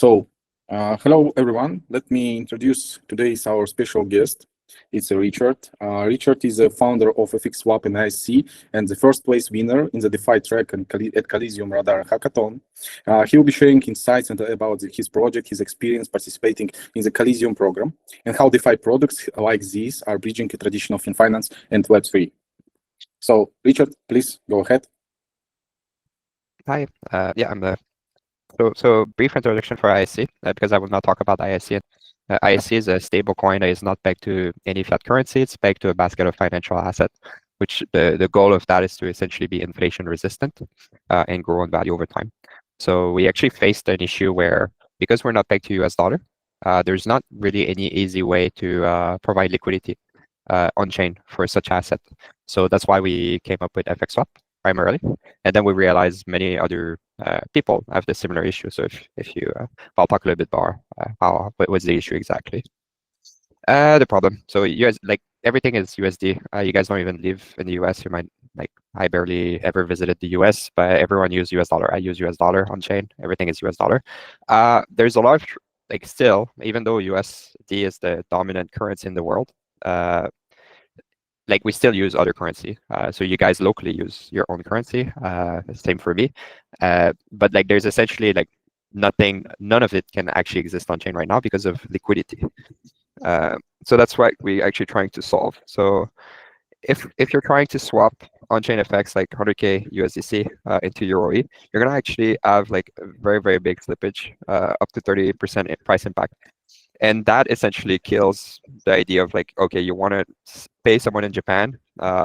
Hello everyone. Let me introduce today's our special guest. It's Richard. Richard is a founder of FXSwap and ISC and the first place winner in the DeFi track at Coliseum Radar Hackathon. He will be sharing insights about his project, his experience participating in the Coliseum program, and how DeFi products like these are bridging a tradition of finance and Web3. So, Richard, please go ahead. Hi. I'm the so brief introduction for ISC because I will not talk about ISC. ISC is a stable coin that is not pegged to any fiat currency. It's pegged to a basket of financial asset, which the goal of that is to essentially be inflation resistant and grow in value over time. So we actually faced an issue where, because we're not pegged to US dollar, there's not really any easy way to provide liquidity on chain for such asset. So that's why we came up with FXSwap primarily, and then we realized many other people have the similar issue. So if you, I'll talk a little bit more what was the issue exactly. The problem. So US, like everything is USD. You guys don't even live in the US. You might I barely ever visited the US, but everyone use US dollar. I use US dollar on chain. Everything is US dollar. There's a lot of still, even though USD is the dominant currency in the world, we still use other currency. So you guys locally use your own currency. Same for me. But there's essentially none of it can actually exist on chain right now because of liquidity. So that's what we're actually trying to solve. So if you're trying to swap on-chain FX like 100K USDC into EUROE, you're gonna actually have a very, very big slippage, up to 30% price impact. And that essentially kills the idea of okay, you want to pay someone in Japan,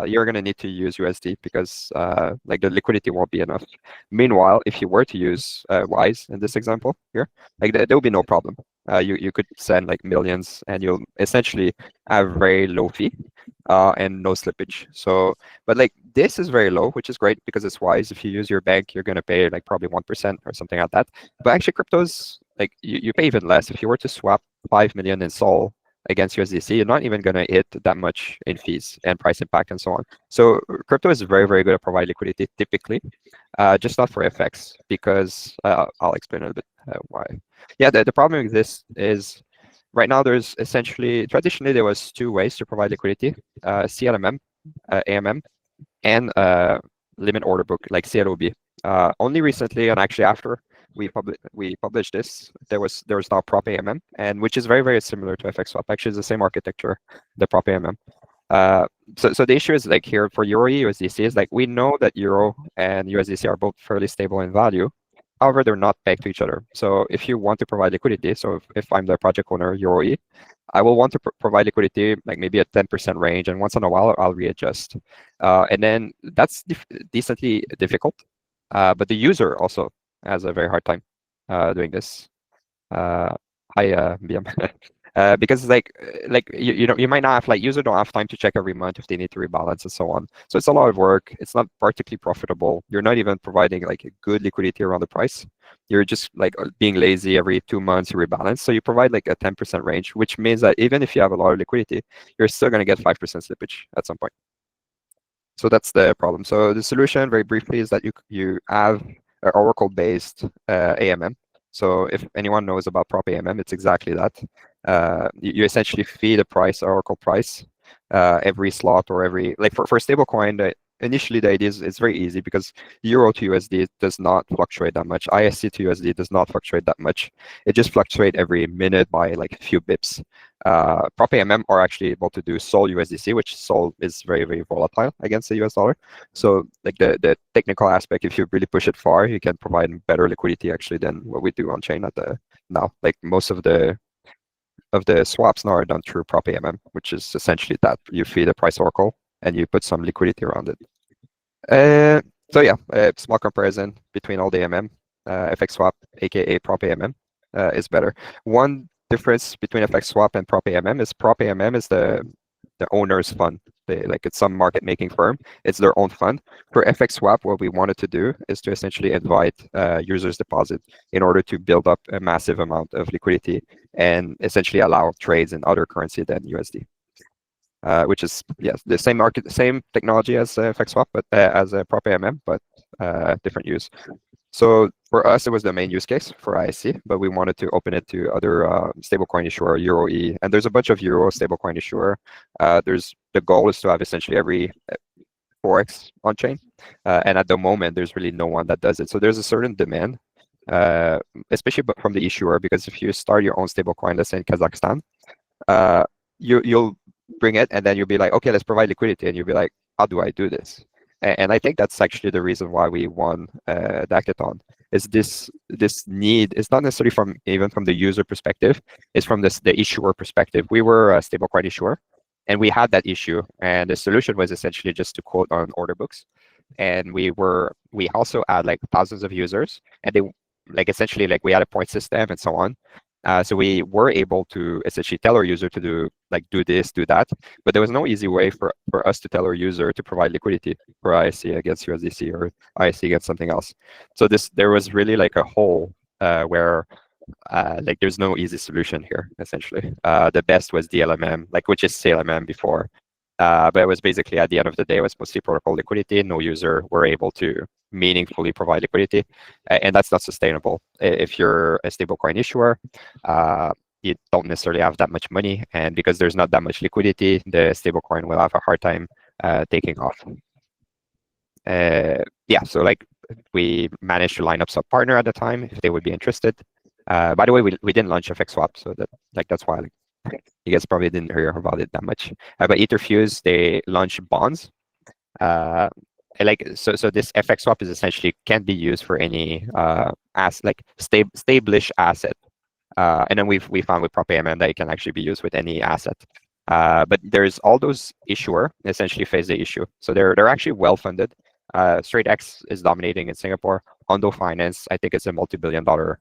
you're going to need to use USD because the liquidity won't be enough. Meanwhile, if you were to use Wise in this example here, there will be no problem. You could send millions and you'll essentially have very low fee and no slippage. So, but this is very low, which is great because it's Wise. If you use your bank, you're going to pay probably 1% or something like that. But actually cryptos, you pay even less. If you were to swap 5 million in Sol against USDC, you're not even going to hit that much in fees and price impact and so on. So crypto is very, very good at providing liquidity typically, just not for FX because I'll explain a little bit why. Yeah, the problem with this is right now there's traditionally there was two ways to provide liquidity, CLMM, AMM, and limit order book like CLOB. Only recently, and actually after we published this, there was now prop AMM, and which is very, very similar to FXSwap. Actually, it's the same architecture, the prop AMM. So the issue is here for Euro USDC is we know that Euro and USDC are both fairly stable in value. However, they're not pegged to each other. So if you want to provide liquidity, so if I'm the project owner EUROE, I will want to provide liquidity maybe a 10% range, and once in a while I'll readjust. And then that's decently difficult. But the user also has a very hard time doing this. Hi, BM. Because you might not have user don't have time to check every month if they need to rebalance and so on. So it's a lot of work. It's not particularly profitable. You're not even providing a good liquidity around the price. You're just being lazy. Every 2 months you rebalance. So you provide a 10% range, which means that even if you have a lot of liquidity, you're still going to get 5% slippage at some point. So that's the problem. So the solution, very briefly, is that you have an Oracle-based AMM. So if anyone knows about prop AMM, it's exactly that. You essentially feed a price, Oracle price, every slot or every for a stable coin. Initially, the idea is it's very easy because Euro to USD does not fluctuate that much. ISC to USD does not fluctuate that much. It just fluctuates every minute by a few bips. Prop AMM are actually able to do Sol USDC, which Sol is very, very volatile against the US dollar. So the technical aspect, if you really push it far, you can provide better liquidity actually than what we do on chain now. Most of the swaps now are done through prop AMM, which is essentially that you feed a price Oracle and you put some liquidity around it. So yeah, small comparison between all the AMM, FXSwap, aka prop AMM, is better. One difference between FXSwap and prop AMM is prop AMM is the owner's fund. It's some market making firm. It's their own fund. For FXSwap, what we wanted to do is to essentially invite users' deposit in order to build up a massive amount of liquidity and essentially allow trades in other currency than USD. Which is the same technology as FXSwap, but as a prop AMM, but different use. So for us, it was the main use case for ISC, but we wanted to open it to other stablecoin issuer, EUROE, and there's a bunch of Euro stablecoin issuer. There's the goal is to have essentially every Forex on chain, and at the moment, there's really no one that does it. So there's a certain demand, especially from the issuer, because if you start your own stablecoin, let's say in Kazakhstan, you'll bring it, and then you'll be like, okay, let's provide liquidity, and you'll be like, how do I do this? And I think that's actually the reason why we won the hackathon. Is this need? It's not necessarily from the user perspective. It's from the issuer perspective. We were a stablecoin issuer, and we had that issue, and the solution was essentially just to quote on order books. And we also had like thousands of users, and they like essentially like we had a point system and so on. So we were able to essentially tell our user to do this, do that, but there was no easy way for us to tell our user to provide liquidity for ISC against USDC or ISC against something else. So there was really like a hole where like there's no easy solution here, essentially. The best was DLMM, like which is CLMM before. But it was basically at the end of the day, it was mostly protocol liquidity. No user were able to meaningfully provide liquidity, and that's not sustainable. If you're a stablecoin issuer, you don't necessarily have that much money, and because there's not that much liquidity, the stablecoin will have a hard time taking off. Yeah, so like we managed to line up some partner at the time if they would be interested. By the way, we didn't launch FX swap, so that's why you guys probably didn't hear about it that much. But Etherfuse, they launched bonds. So this FX swap is essentially can be used for any stable-ish asset. And then we found with Prop AMM that it can actually be used with any asset. But there's all those issuer essentially face the issue. So they're actually well funded. StraightX is dominating in Singapore. Hondo Finance, I think it's a multi-billion-dollar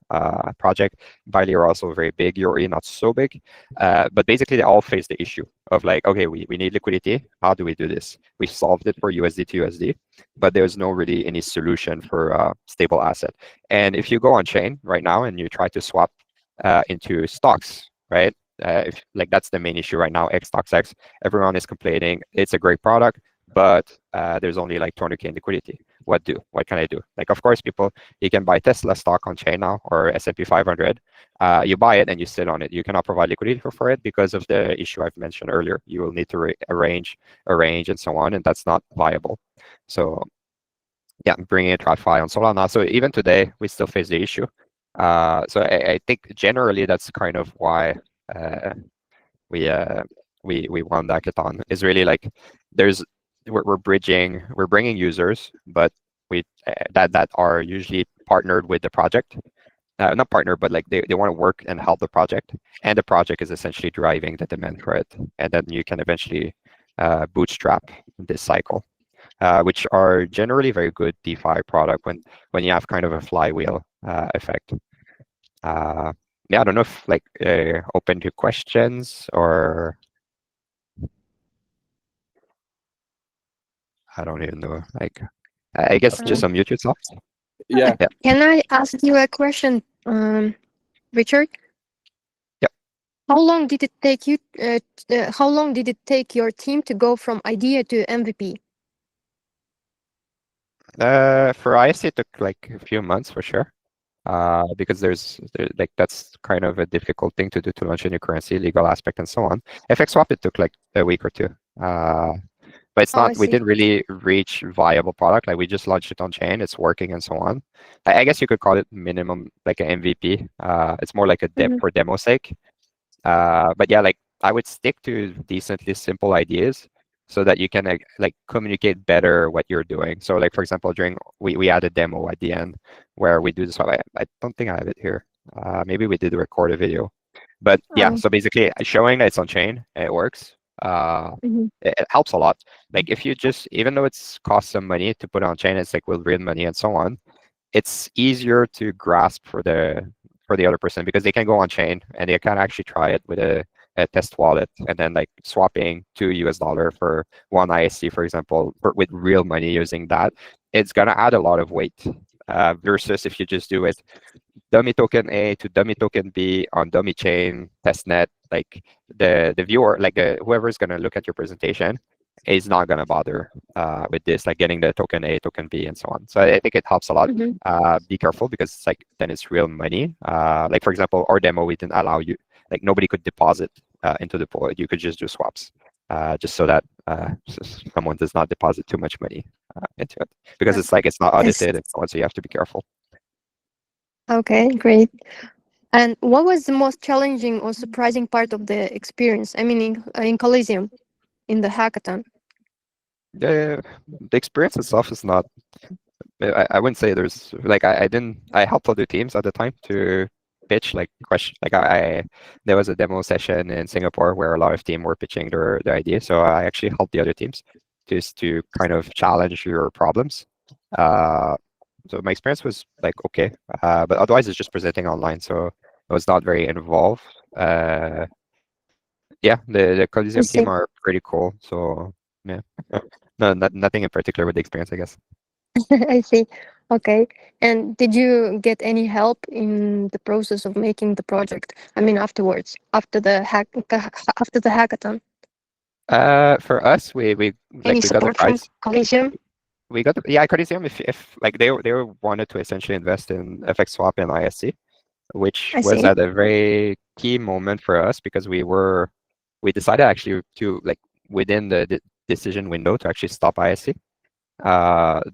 project. Bali are also very big. Yuri not so big, but basically they all face the issue of like, okay, we need liquidity. How do we do this? We solved it for USD to USD, but there's no really any solution for stable asset. And if you go on chain right now and you try to swap into stocks, right? If like that's the main issue right now, X stocks X. Everyone is complaining it's a great product, but there's only like 200K in liquidity. What can I do? Like, of course, you can buy Tesla stock on chain now or S&P 500. You buy it and you sit on it. You cannot provide liquidity for it because of the issue I've mentioned earlier. You will need to arrange and so on, and that's not viable. So yeah, bringing a TradFi on Solana. So even today, we still face the issue. So I think generally that's kind of why we won the hackathon. Is really like we're bringing users, but that are usually partnered with the project. Not partner, but like they want to work and help the project, and the project is essentially driving the demand for it, and then you can eventually bootstrap this cycle, which are generally very good DeFi product when you have kind of a flywheel effect. Yeah, I don't know if like open to questions or I don't even know. Like, I guess just unmute yourself. Yeah. Can I ask you a question, Richard? Yep. How long did it take you? How long did it take your team to go from idea to MVP? For ISC, it took like a few months for sure. Because like that's kind of a difficult thing to do to launch a new currency, legal aspect and so on. FX swap, it took like a week or two. But it's not. We didn't really reach viable product. Like we just launched it on chain. It's working and so on. I guess you could call it minimum like an MVP. It's more like a for demo sake. But yeah, like I would stick to decently simple ideas so that you can like communicate better what you're doing. So like for example, we had a demo at the end where we do this. I don't think I have it here. Maybe we did record a video. But yeah, so basically showing that it's on chain, it works. It helps a lot. Like if you just, even though it's cost some money to put on chain, it's like will real money and so on. It's easier to grasp for the other person because they can go on chain and they can actually try it with a test wallet and then like swapping $2 for one ISC, for example, with real money using that. It's gonna add a lot of weight versus if you just do it dummy token A to dummy token B on dummy chain testnet. Like the viewer, like whoever is going to look at your presentation, is not going to bother with this, like getting the token A, token B, and so on. So I think it helps a lot. Be careful, because it's like then it's real money. Like for example, our demo, we didn't allow you, like nobody could deposit into the pool. You could just do swaps, just so that someone does not deposit too much money into it, because it's like it's not audited and so on. So you have to be careful. Okay, great. And what was the most challenging or surprising part of the experience? I mean, in Coliseum, in the hackathon. The experience itself is not. I wouldn't say there's like I didn't. I helped other teams at the time to pitch like question. Like there was a demo session in Singapore where a lot of team were pitching their ideas. So I actually helped the other teams just to kind of challenge your problems. So my experience was like okay, but otherwise it's just presenting online, so it was not very involved. Yeah, the Coliseum see. team are pretty cool. So yeah, no, nothing in particular with the experience, I guess. I see. Okay. And did you get any help in the process of making the project? I mean, afterwards, after the hackathon, For us, we any like we got the support from prize. Coliseum? We got the, yeah, Coliseum. If like they wanted to essentially invest in FX Swap and ISC, which I was see. at a very key moment for us, because we decided actually to like within the decision window to actually stop ISC.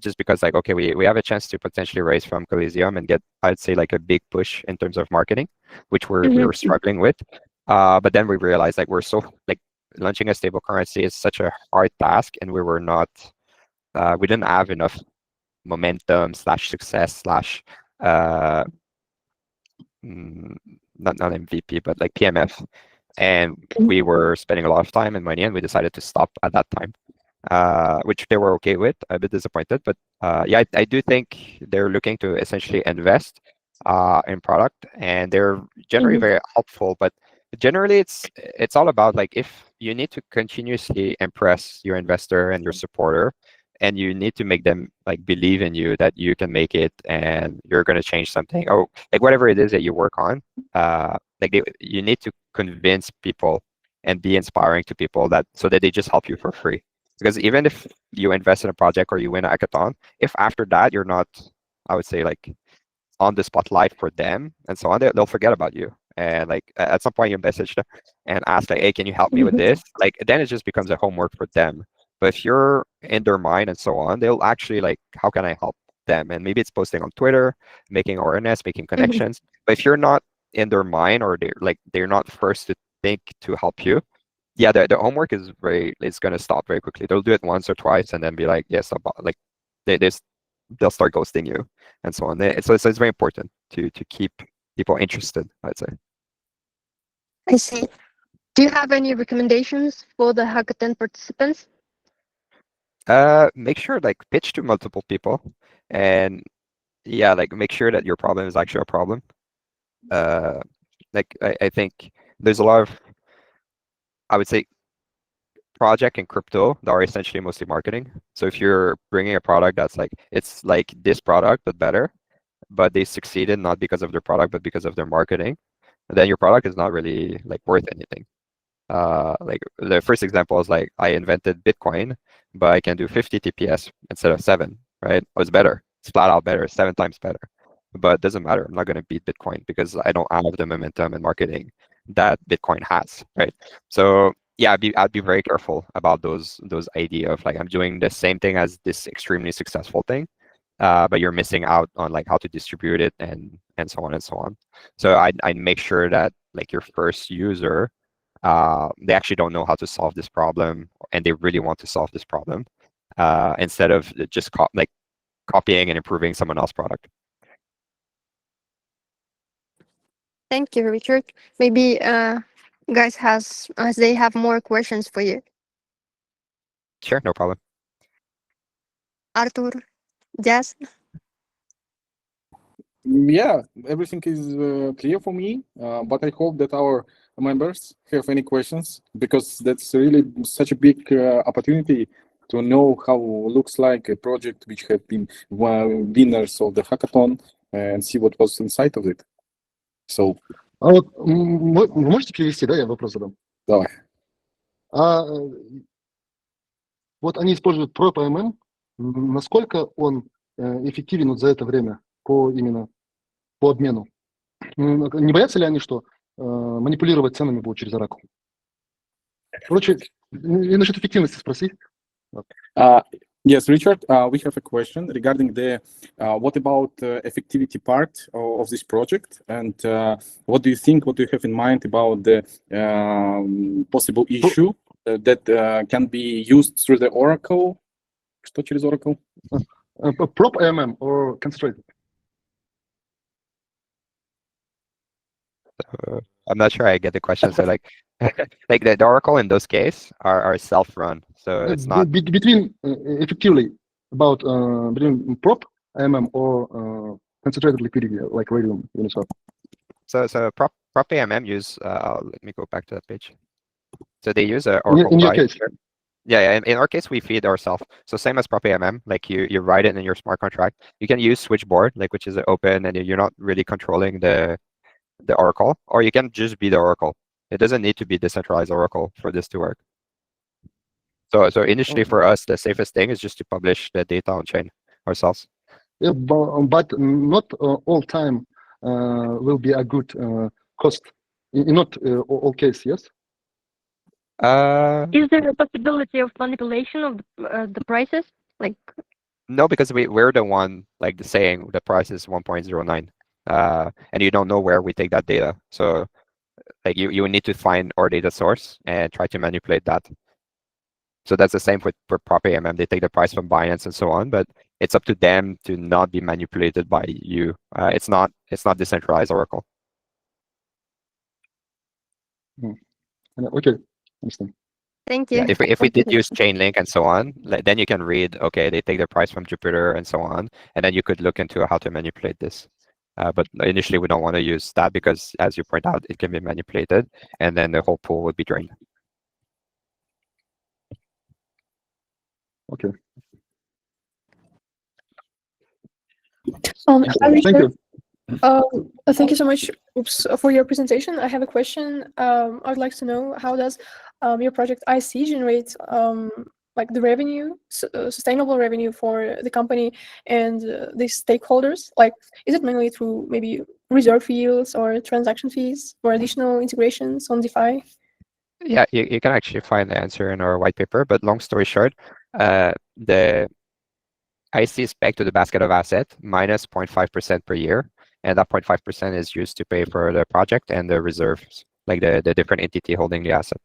Just because like okay, we have a chance to potentially raise from Coliseum and get, I'd say, like a big push in terms of marketing, which we were struggling with. But then we realized like we're so like launching a stable currency is such a hard task, and we were not we didn't have enough momentum slash success slash uh not MVP, but like PMF, and we were spending a lot of time and money, and we decided to stop at that time, which they were okay with. A bit disappointed, but yeah, I do think they're looking to essentially invest in product, and they're generally very helpful. But generally, it's all about like if you need to continuously impress your investor and your supporter, and you need to make them like believe in you that you can make it and you're going to change something, or like whatever it is that you work on, you need to convince people and be inspiring to people, that so that they just help you for free. Because even if you invest in a project or you win a hackathon, if after that you're not, I would say, like on the spotlight for them and so on, they'll forget about you. And like at some point you message them and ask like, hey, can you help me with this? Like then it just becomes a homework for them. But if you're in their mind and so on, they'll actually like, how can I help them? And maybe it's posting on Twitter, making awareness, making connections. But if you're not in their mind, or they're not first to think to help you, yeah, the homework is gonna stop very quickly. They'll do it once or twice and then be like, yes, like they'll start ghosting you and so on. So it's very important to keep people interested, I'd say. I see. Do you have any recommendations for the hackathon participants? Make sure like pitch to multiple people, and yeah, like make sure that your problem is actually a problem. Like I think there's a lot of, I would say, project and crypto that are essentially mostly marketing. So if you're bringing a product that's like, it's like this product but better, but they succeeded not because of their product but because of their marketing, then your product is not really like worth anything. Like the first example is like I invented Bitcoin, but I can do 50 TPS instead of 7, right? It was better. It's flat out better, 7 times better. But it doesn't matter. I'm not going to beat Bitcoin because I don't have the momentum and marketing that Bitcoin has, right? So yeah, I'd be very careful about those idea of like I'm doing the same thing as this extremely successful thing, but you're missing out on like how to distribute it and so on and so on. So I'd make sure that like your first user, they actually don't know how to solve this problem and they really want to solve this problem, instead of just copying and improving someone else's product. Thank you, Richard. Maybe guys they have more questions for you. Sure, no problem. Arthur, Jazz. Yeah, everything is clear for me, but I hope that our members have any questions, because that's really such a big opportunity to know how looks like a project which have been winners of the hackathon, and see what was inside of it. So, А вот вы можете перевести, да, я вопрос задам? давай. вот они используют Prop AMM, насколько он эффективен вот за это время именно по обмену? Не боятся ли они, что манипулировать ценами будут через Oracle? Короче, и насчет эффективности спроси. Yes, Richard, we have a question regarding the what about effectivity part of this project, and what do you think? What do you have in mind about the possible issue that can be used through the Oracle? Что через Oracle? Prop AMM or concentrated? I'm not sure I get the question. So like, like the Oracle in those cases are self-run, so it's not Between effectively about between Prop AMM or concentrated liquidity like Radium Uniswap. so prop AMM use let me go back to that page. So they use a Oracle In your price. case. Yeah, in our case we feed ourselves. So same as prop AMM, like you write it in your smart contract. You can use switchboard, like which is open and you're not really controlling the Oracle, or you can just be the Oracle. It doesn't need to be decentralized Oracle for this to work. So initially for us, the safest thing is just to publish the data on chain ourselves. Yeah, but not all time will be a good cost. In not all case, yes. Is there a possibility of manipulation of the prices? Like, no, because we're the one like saying the price is 1.09, and you don't know where we take that data. So like you need to find our data source and try to manipulate that. So that's the same for prop AMM. They take the price from Binance and so on, but it's up to them to not be manipulated by you. It's not decentralized Oracle. Okay, understand. thank you. Yeah, if we did use Chainlink and so on, then you can read, okay, they take the price from Jupiter and so on, and then you could look into how to manipulate this. But initially, we don't want to use that because, as you point out, it can be manipulated, and then the whole pool would be drained. Okay. Hi, Thank Richard. you. Thank you so much for your presentation. I have a question. I'd like to know, how does your project IC generate like the revenue, sustainable revenue for the company and the stakeholders? Like, is it mainly through maybe reserve fees or transaction fees or additional integrations on DeFi? Yeah, you can actually find the answer in our white paper. But long story short, the IC is pegged to the basket of asset minus 0.5% per year. And that 0.5% is used to pay for the project and the reserves, like the different entity holding the asset.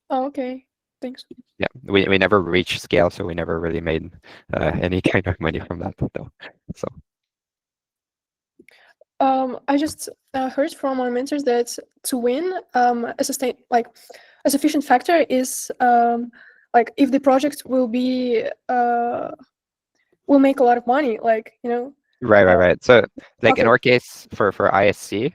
Oh, okay. Thanks. Yeah, we never reached scale, so we never really made any kind of money from that, though. So. I just heard from our mentors that to win, a sufficient factor is like if the project will be will make a lot of money, like, you know. Right. So like in Okay. our case for ISC,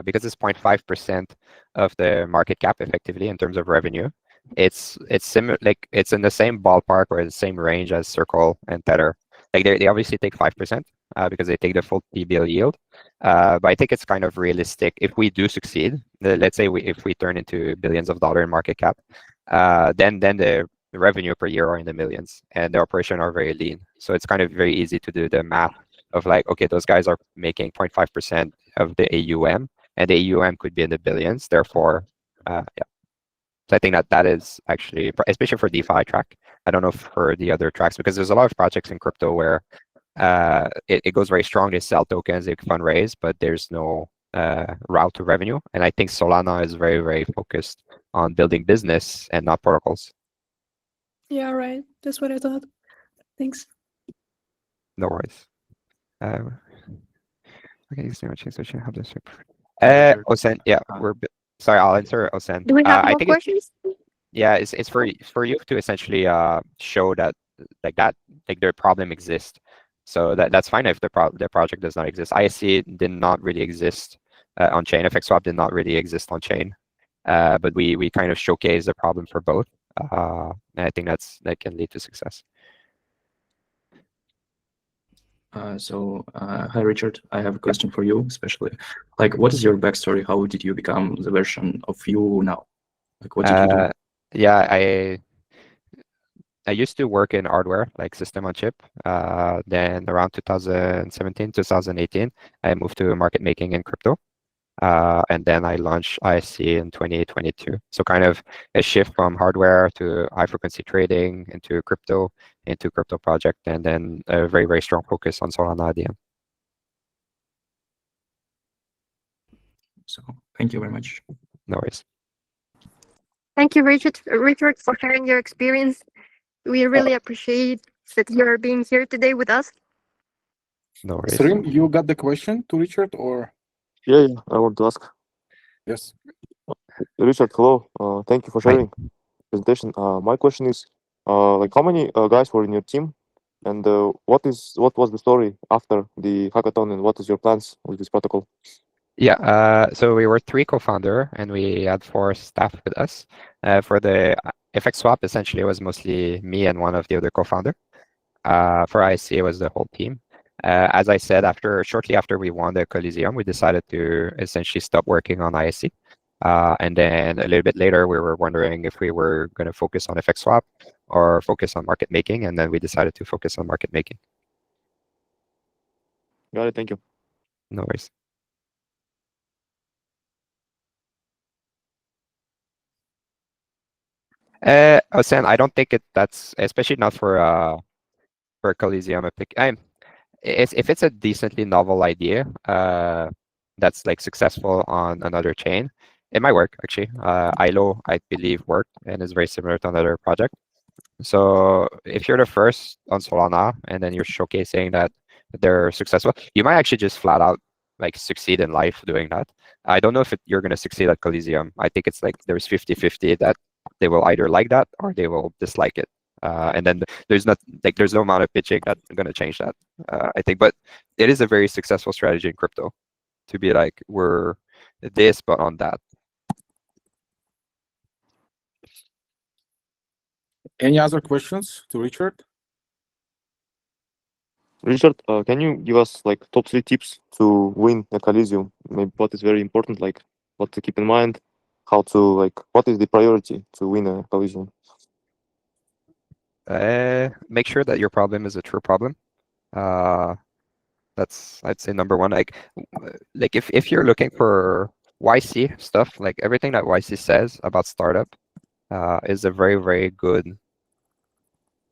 because it's 0.5% of the market cap effectively in terms of revenue, it's similar, like it's in the same ballpark or the same range as Circle and Tether. Like they obviously take 5% because they take the full TBL yield. But I think it's kind of realistic if we do succeed. Let's say if we turn into billions of dollars in market cap, then the revenue per year are in the millions, and the operation are very lean. So it's kind of very easy to do the math of like, okay, those guys are making 0.5% of the AUM, and the AUM could be in the billions. Therefore, yeah. So I think that is actually, especially for DeFi track. I don't know for the other tracks, because there's a lot of projects in crypto where it goes very strong. They sell tokens, they fundraise, but there's no route to revenue. And I think Solana is very, very focused on building business and not protocols. Yeah, right. That's what I thought. Thanks. No worries. Okay, Osen, yeah, sorry, I'll answer Osen. Do we have I more think questions? yeah, it's for you to essentially show that like their problem exists. So that's fine if the project does not exist. ISC did not really exist on chain. FXSwap did not really exist on chain. But we kind of showcase the problem for both. And I think that can lead to success. Hi Richard, I have a question for you, especially. Like, what is your backstory? How did you become the version of you now? Like, what did you do? Yeah, I used to work in hardware, like system on chip. Then around 2017, 2018, I moved to market making in crypto. And then I launched ISC in 2022. So kind of a shift from hardware to high frequency trading into crypto project, and then a very, very strong focus on Solana at the end. So thank you very much. No worries. Thank you, Richard, for sharing your experience. We really appreciate that you're being here today with us. No worries. Serim, you got the question to Richard or? Yeah, I want to ask. Yes. Richard, hello. Thank you for Hi. sharing presentation. My question is, like, how many guys were in your team, and what was the story after the hackathon, and what is your plans with this protocol? Yeah, so we were 3 co-founder, and we had 4 staff with us. For the FX swap, essentially, it was mostly me and one of the other co-founder. For IC, it was the whole team. As I said, shortly after we won the Coliseum, we decided to essentially stop working on ISC. And then a little bit later, we were wondering if we were going to focus on FX swap or focus on market making, and then we decided to focus on market making. Got it. Thank you. No worries. I was saying I don't think that's especially not for Coliseum. If it's a decently novel idea that's like successful on another chain, it might work actually. ILO, I believe, worked and is very similar to another project. So if you're the first on Solana and then you're showcasing that they're successful, you might actually just flat out like succeed in life doing that. I don't know if you're going to succeed at Coliseum. I think it's like there's 50-50 that they will either like that or they will dislike it. And then there's no amount of pitching that's going to change that. I think, but it is a very successful strategy in crypto to be like, we're this, but on that. Any other questions to Richard? Richard, can you give us like top 3 tips to win a Coliseum? Maybe what is very important, like what to keep in mind, how to what is the priority to win a Coliseum? Make sure that your problem is a true problem. That's, I'd say, number one. Like if you're looking for YC stuff, like everything that YC says about startup is a very, very good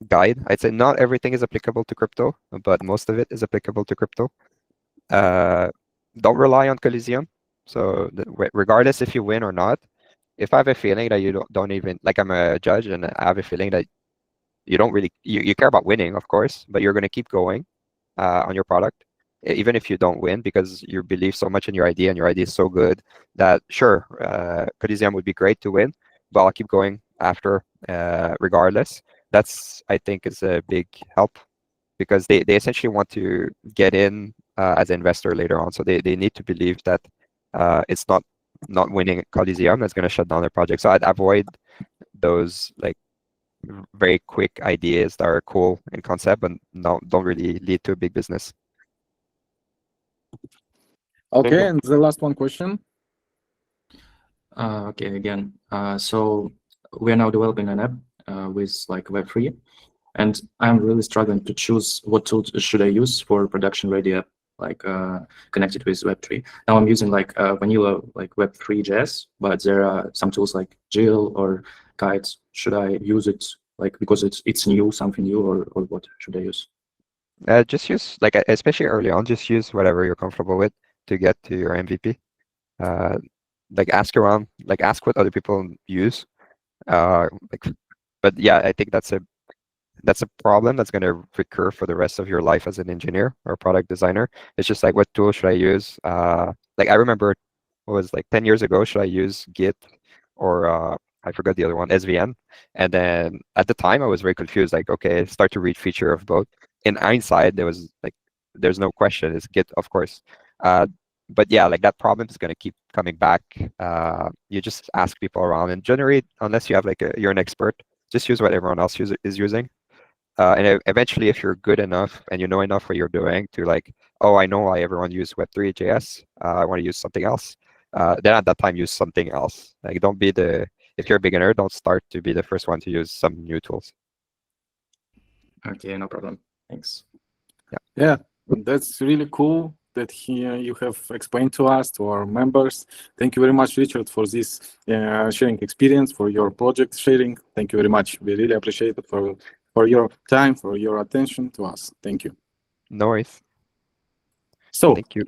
guide. I'd say not everything is applicable to crypto, but most of it is applicable to crypto. Don't rely on Coliseum. So regardless if you win or not, if I have a feeling that you don't even, like I'm a judge and I have a feeling that you don't really, you care about winning, of course, but you're going to keep going on your product, even if you don't win, because you believe so much in your idea and your idea is so good that sure, Coliseum would be great to win, but I'll keep going after regardless. That's, I think, is a big help because they essentially want to get in as an investor later on. So they need to believe that it's not winning Coliseum that's going to shut down their project. So I'd avoid those like very quick ideas that are cool in concept, but don't really lead to a big business. Okay, and the last one question. Okay, again. So we are now developing an app with like Web3, and I'm really struggling to choose what tool should I use for production ready app, like connected with Web3. Now I'm using like vanilla like Web3.js, but there are some tools like Jill or Kites. Should I use it like because it's new, something new, or what should I use? Just use, like, especially early on, just use whatever you're comfortable with to get to your MVP. Like ask around, like ask what other people use. But yeah, I think that's a problem that's going to recur for the rest of your life as an engineer or product designer. It's just like, what tool should I use? Like I remember it was like 10 years ago, should I use Git or I forgot the other one, SVN. And then at the time I was very confused, like, okay, start to read feature of both. In hindsight, there was like, there's no question, it's Git, of course. But yeah, like that problem is going to keep coming back. You just ask people around and generate, unless you have like you're an expert, just use what everyone else is using. And eventually, if you're good enough and you know enough what you're doing to like, oh, I know why everyone use Web3.js, I want to use something else. Then at that time, use something else. Like, don't be the if you're a beginner, don't start to be the first one to use some new tools. Okay, no problem. Thanks. Yeah, that's really cool that here you have explained to us, to our members. Thank you very much, Richard, for this sharing experience, for your project sharing. Thank you very much. We really appreciate it for your time, for your attention to us. Thank you. No worries. So Thank you.